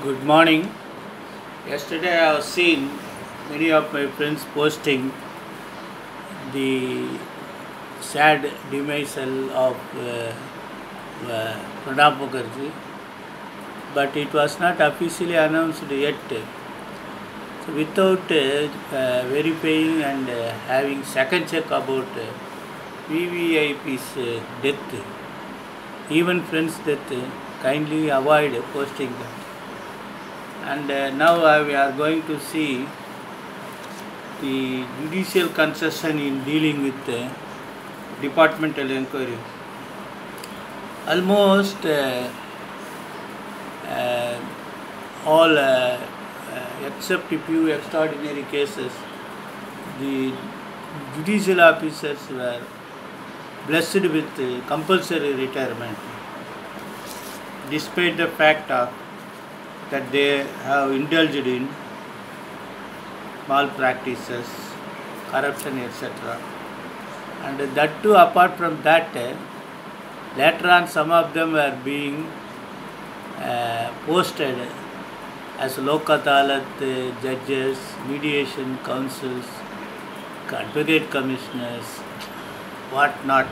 Good morning. Yesterday I have seen many of my friends posting the sad demisal of Pranab Mukherjee, but it was not officially announced yet. So without verifying and having second check about VVIP's death, even friends' death, kindly avoid posting that. And now we are going to see the judicial concession in dealing with departmental inquiry. Almost all except a few extraordinary cases, the judicial officers were blessed with compulsory retirement, despite the fact that they have indulged in malpractices, corruption, etc. And that too, apart from that, later on some of them were being posted as Lok Adalat judges, mediation councils, advocate commissioners, what not.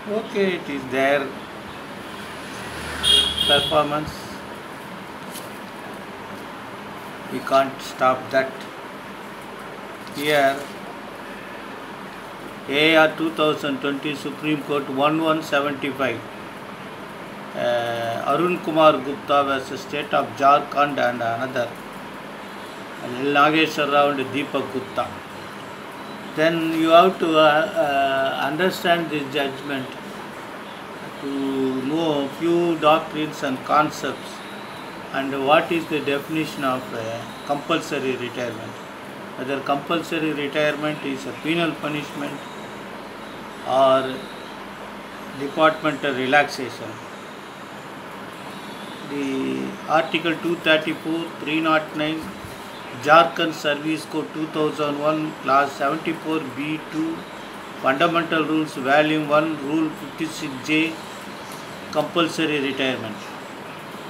Okay, it is their performance. We can't stop that. Here, AR 2020 Supreme Court 1175, Arun Kumar Gupta versus State of Jharkhand and another, Nageshwar Rao and Deepak Gupta. Then you have to understand this judgment to know few doctrines and concepts and what is the definition of compulsory retirement. Whether compulsory retirement is a penal punishment or departmental relaxation. The Article 234, 309, Jharkhand Service Code 2001, Class 74B2, Fundamental Rules, Volume 1, Rule 56J, compulsory retirement.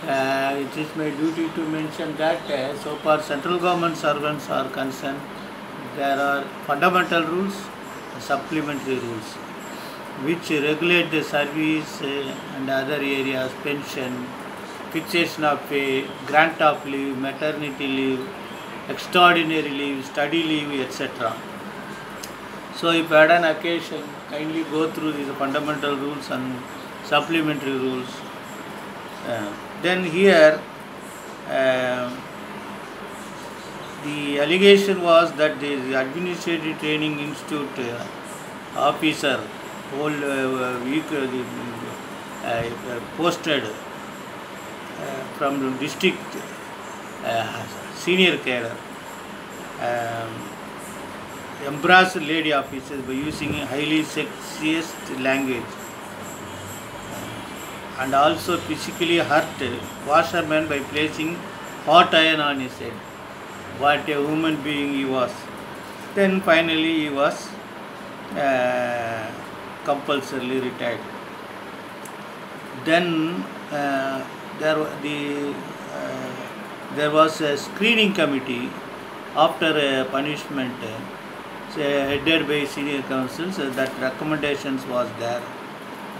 It is my duty to mention that so far central government servants are concerned, there are fundamental rules, supplementary rules, which regulate the service and other areas, pension, fixation of pay, grant of leave, maternity leave, extraordinary leave, study leave, etc. So if at an occasion, kindly go through these fundamental rules and supplementary rules. Then here the allegation was that the Administrative Training Institute officer whole week posted from district senior cadre embarrassed lady officers by using a highly sexist language and also physically hurt washerman by placing hot iron on his head. What a human being he was. Then finally he was compulsorily retired. Then there was a screening committee after a punishment headed by senior counsels, that recommendations was there,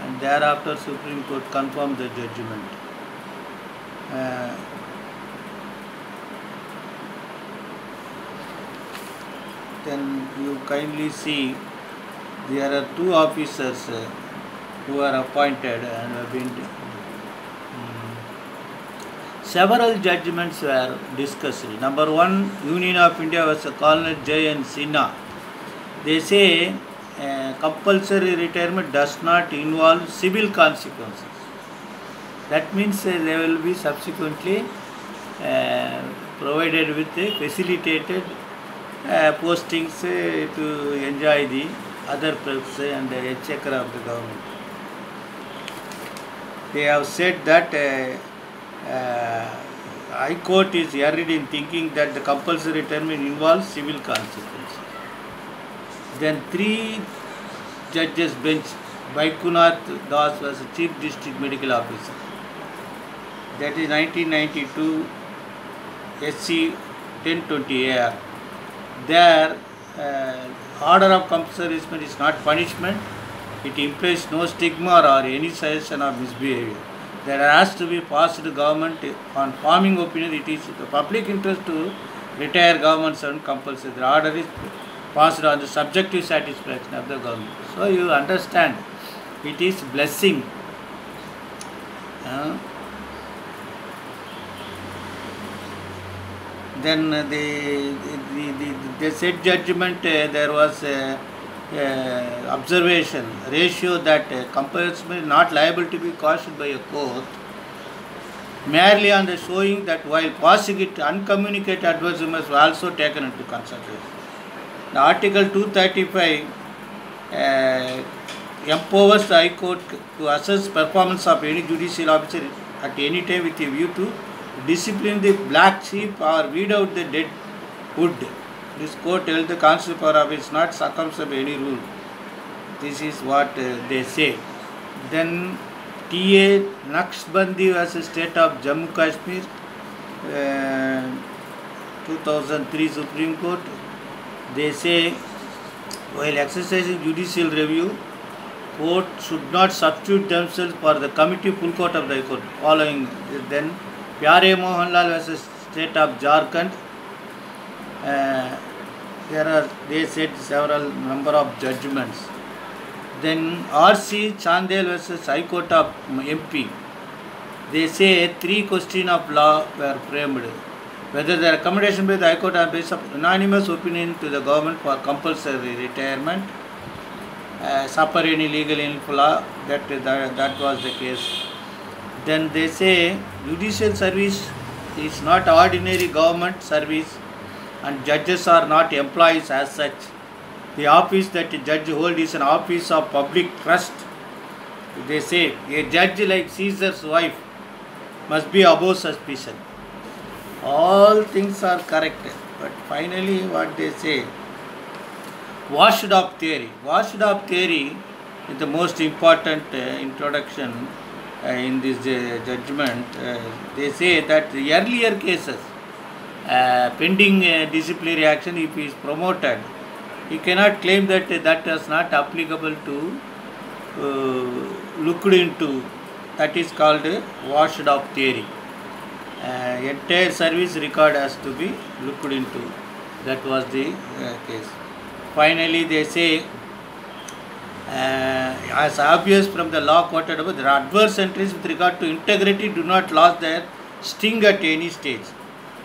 and thereafter Supreme Court confirmed the judgment. Then you kindly see there are two officers who are appointed and have been several judgments were discussed. Number one, Union of India was Colonel J. N. Sinha. They say compulsory retirement does not involve civil consequences. That means they will be subsequently provided with facilitated postings to enjoy the other perks and exchequer of the government. They have said that High Court is erred in thinking that the compulsory retirement involves civil consequences. Then 3 judges bench, Vaikunath Das was the Chief District Medical Officer. that is 1992 SC 1020 AR. There, order of compulsory service is not punishment. It implies no stigma or any suggestion of misbehavior. There has to be passed government on forming opinion. It is the public interest to retire government servant compulsory. The order is passed on the subjective satisfaction of the government. So you understand, it is blessing. Then the said judgment, there was observation ratio that compulsory is not liable to be cautioned by a court merely on the showing that while passing it, uncommunicated advertisements were also taken into consideration. The Article 235 empowers the High Court to assess performance of any judicial officer at any time with a view to discipline the black sheep or weed out the dead wood. This court held the constitutional power of it is not circumscribed by any rule. This is what they say. Then T.A. Naqshbandi vs. State of Jammu Kashmir, 2003 Supreme Court. They say, while exercising judicial review, court should not substitute themselves for the committee full court of the High Court. Following then Pyare Mohanlal vs. State of Jharkhand. They said several number of judgments. Then R.C. Chandel vs. High Court of MP. They say 3 questions of law were framed. Whether the recommendation by the High Court are based on unanimous opinion to the government for compulsory retirement, suffer any legal inflaw, that was the case. Then they say judicial service is not ordinary government service and judges are not employees as such. The office that a judge holds is an office of public trust. They say a judge like Caesar's wife must be above suspicion. All things are correct, but finally what they say, washed up theory. Washed up theory is the most important introduction in this judgment. They say that the earlier cases, pending disciplinary action, if he is promoted, he cannot claim that that is not applicable to looked into. That is called washed up theory. Entire service record has to be looked into. That was the case. Finally, they say, as obvious from the law quoted above, the adverse entries with regard to integrity do not lose their sting at any stage.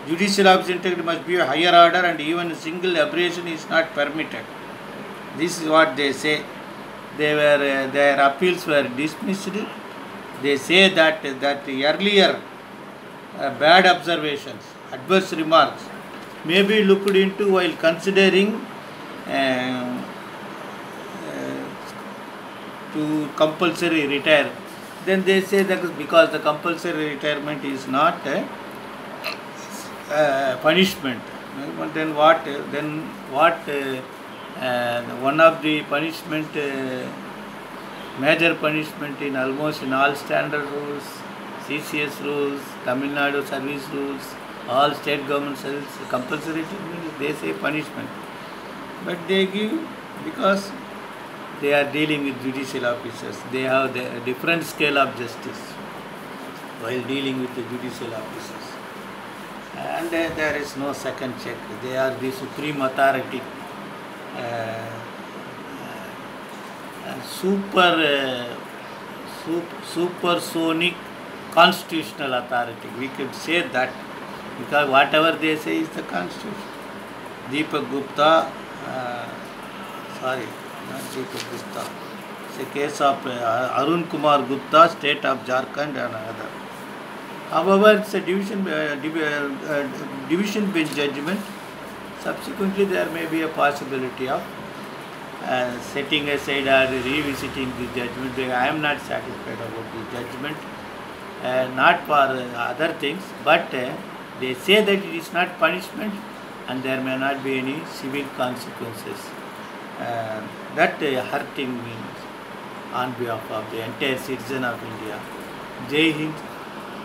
Judicial office integrity must be a higher order and even a single aberration is not permitted. This is what they say. Their appeals were dismissed. They say that the earlier bad observations, adverse remarks may be looked into while considering to compulsory retire. Then they say that because the compulsory retirement is not punishment. Then what? One of the punishment, major punishment in almost in all standard rules, CCS rules, Tamil Nadu service rules, all state government service, compulsory retirement, they say punishment. But they give, because they are dealing with judicial officers, they have a different scale of justice while dealing with the judicial officers. And there is no second check. They are the supreme authority, supersonic constitutional authority. We could say that because whatever they say is the constitution. Deepak Gupta, not Deepak Gupta. It's a case of Arun Kumar Gupta, state of Jharkhand and another. However, it's a division bench judgment. Subsequently, there may be a possibility of setting aside or revisiting the judgment. I am not satisfied about the judgment, not for other things, but they say that it is not punishment and there may not be any civil consequences. That hurting means on behalf of the entire citizen of India. Jai Hind.